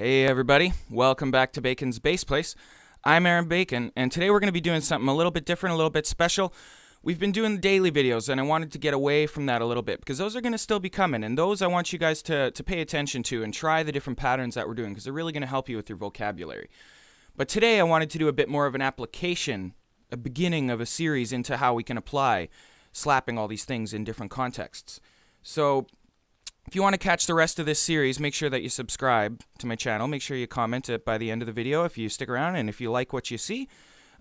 Hey everybody, welcome back to Bacon's Bass Place. I'm Aaron Bacon, and today we're going to be doing something a little bit different, a little bit special. We've been doing daily videos, and I wanted to get away from that a little bit, because those are going to still be coming, and those I want you guys to pay attention to and try the different patterns that we're doing, because they're really going to help you with your vocabulary. But today I wanted to do a bit more of an application, a beginning of a series into how we can apply slapping all these things in different contexts. So if you want to catch the rest of this series, make sure that you subscribe to my channel. Make sure you comment it by the end of the video if you stick around, and if you like what you see,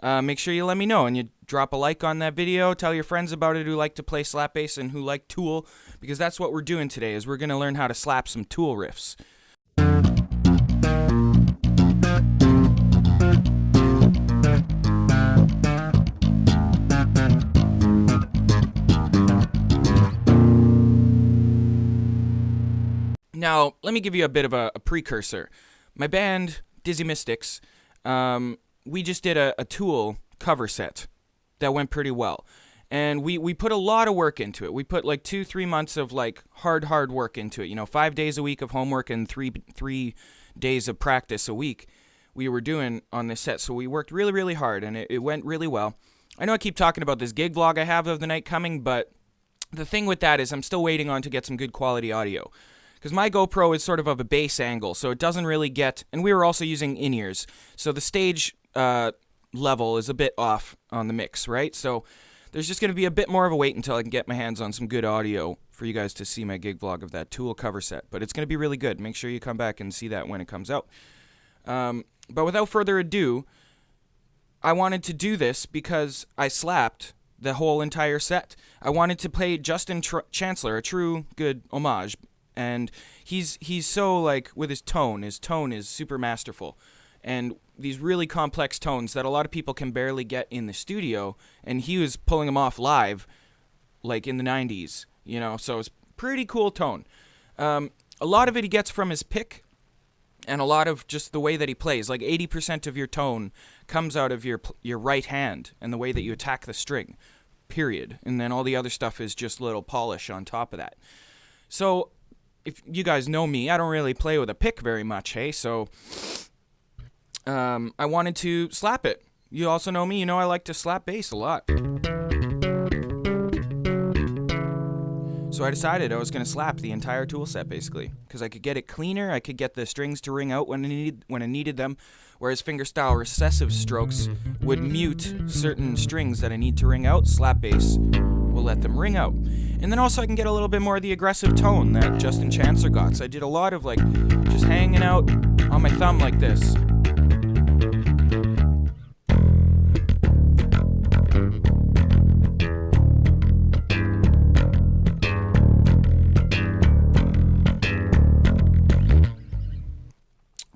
make sure you let me know and you drop a like on that video. Tell your friends about it who like to play slap bass and who like Tool, because that's what we're doing today, is we're going to learn how to slap some Tool riffs. Now, let me give you a bit of a precursor. My band, Dizzy Mystics, we just did a Tool cover set that went pretty well. And we put a lot of work into it. We put like 2-3 months of like hard work into it. You know, 5 days a week of homework and three days of practice a week we were doing on this set. So we worked really hard, and it went really well. I know I keep talking about this gig vlog I have of the night coming, but the thing with that is I'm still waiting on to get some good quality audio. Because my GoPro is sort of a bass angle, so it doesn't really get... And we were also using in-ears, so the stage level is a bit off on the mix, right? So there's just going to be a bit more of a wait until I can get my hands on some good audio for you guys to see my gig vlog of that Tool cover set. But it's going to be really good. Make sure you come back and see that when it comes out. But without further ado, I wanted to do this because I slapped the whole entire set. I wanted to play Justin Chancellor, a true good homage. And he's so, like, with his tone is super masterful. And these really complex tones that a lot of people can barely get in the studio, and he was pulling them off live, like in the 90s, you know, so it's pretty cool tone. A lot of it he gets from his pick, and a lot of just the way that he plays. Like 80% of your tone comes out of your right hand and the way that you attack the string, period. And then all the other stuff is just little polish on top of that. So if you guys know me, I don't really play with a pick very much, hey? So I wanted to slap it. You also know me, you know I like to slap bass a lot. So I decided I was going to slap the entire Tool set, basically, because I could get it cleaner, I could get the strings to ring out when I needed them, whereas fingerstyle recessive strokes would mute certain strings that I need to ring out. Slap bass will let them ring out. And then also I can get a little bit more of the aggressive tone that Justin Chancellor got. So I did a lot of like just hanging out on my thumb like this.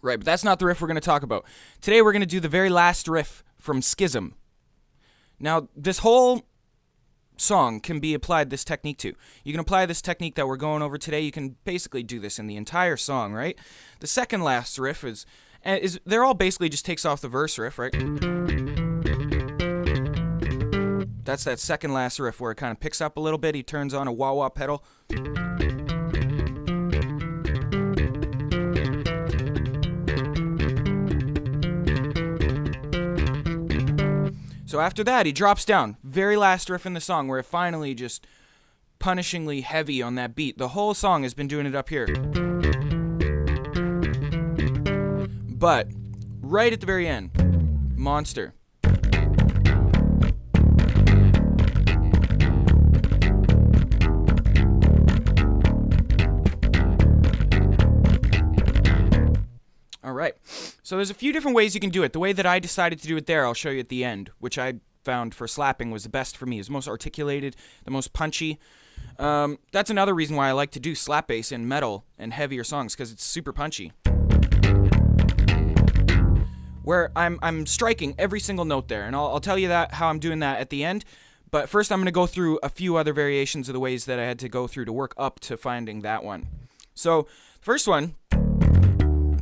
Right, but that's not the riff we're going to talk about. Today we're going to do the very last riff from Schism. Now, this whole song can be applied this technique to. You can apply this technique that we're going over today. You can basically do this in the entire song, right? The second last riff is they're all basically just takes off the verse riff, right? That's that second last riff where it kind of picks up a little bit. He turns on a wah-wah pedal. So after that, he drops down. Very last riff in the song where it finally just punishingly heavy on that beat. The whole song has been doing it up here. But right at the very end, monster. Alright, so there's a few different ways you can do it. The way that I decided to do it there, I'll show you at the end, which I found for slapping was the best for me. It's the most articulated, the most punchy. That's another reason why I like to do slap bass in metal and heavier songs, because it's super punchy. Where I'm striking every single note there, and I'll tell you how I'm doing that at the end. But first I'm going to go through a few other variations of the ways that I had to go through to work up to finding that one. So, first one,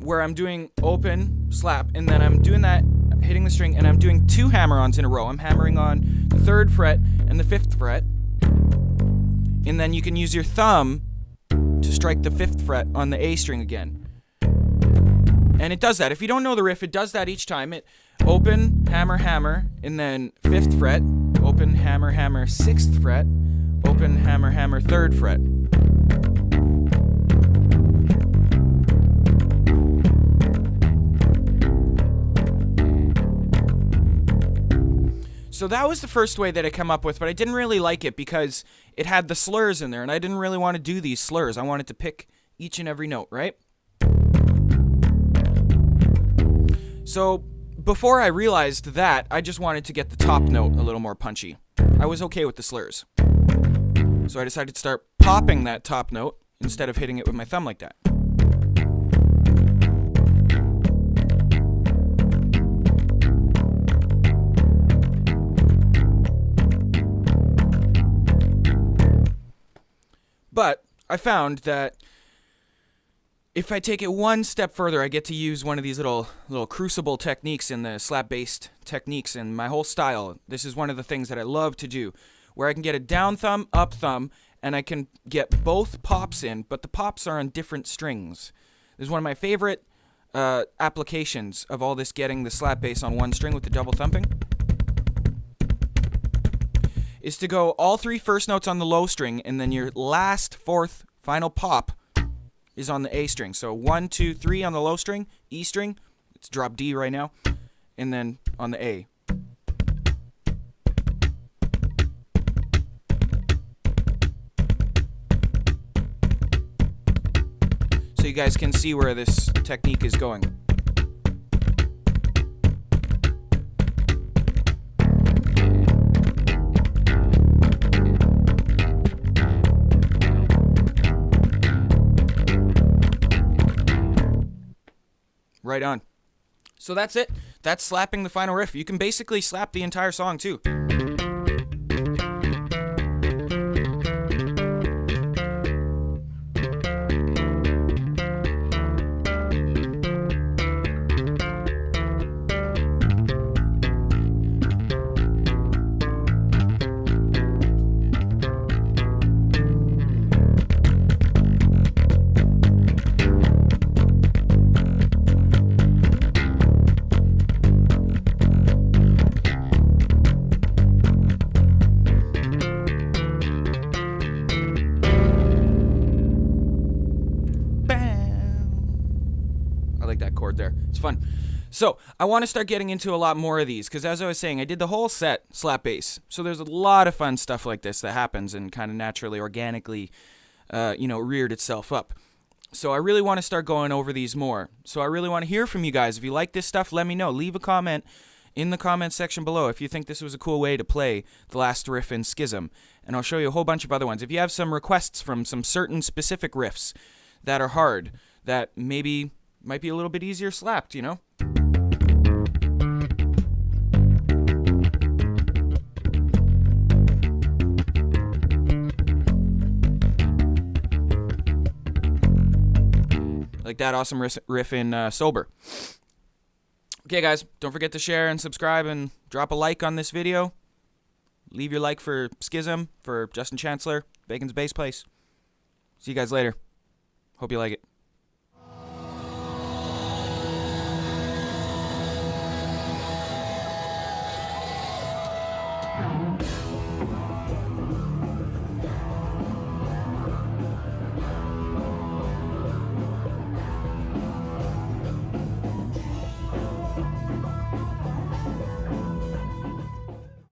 where I'm doing open, slap, and then I'm doing that, hitting the string, and I'm doing 2 hammer-ons in a row. I'm hammering on the 3rd fret and the 5th fret. And then you can use your thumb to strike the 5th fret on the A string again. And it does that. If you don't know the riff, it does that each time. It open, hammer, hammer, and then 5th fret, open, hammer, hammer, 6th fret, open, hammer, hammer, 3rd fret. So that was the first way that I come up with, but I didn't really like it because it had the slurs in there, and I didn't really want to do these slurs. I wanted to pick each and every note, right? So before I realized that, I just wanted to get the top note a little more punchy. I was okay with the slurs. So I decided to start popping that top note instead of hitting it with my thumb like that. But I found that if I take it one step further, I get to use one of these little crucible techniques in the slap-based techniques in my whole style. This is one of the things that I love to do, where I can get a down thumb, up thumb, and I can get both pops in, but the pops are on different strings. This is one of my favorite applications of all this, getting the slap bass on one string with the double thumping, is to go all 3 first notes on the low string, and then your last 4th final pop is on the A string. So 1, 2, 3 on the low string, E string, it's drop D right now, and then on the A. So you guys can see where this technique is going. Right on. So that's it. That's slapping the final riff. You can basically slap the entire song too. That chord there. It's fun. So I want to start getting into a lot more of these, because as I was saying, I did the whole set slap bass. So there's a lot of fun stuff like this that happens and kind of naturally, organically, reared itself up. So I really want to start going over these more. So I really want to hear from you guys. If you like this stuff, let me know. Leave a comment in the comment section below if you think this was a cool way to play the last riff in Schism. And I'll show you a whole bunch of other ones. If you have some requests from some certain specific riffs that are hard, that maybe might be a little bit easier slapped, you know? Like that awesome riff in Sober. Okay, guys, don't forget to share and subscribe and drop a like on this video. Leave your like for Schism, for Justin Chancellor, Bacon's Bass Place. See you guys later. Hope you like it.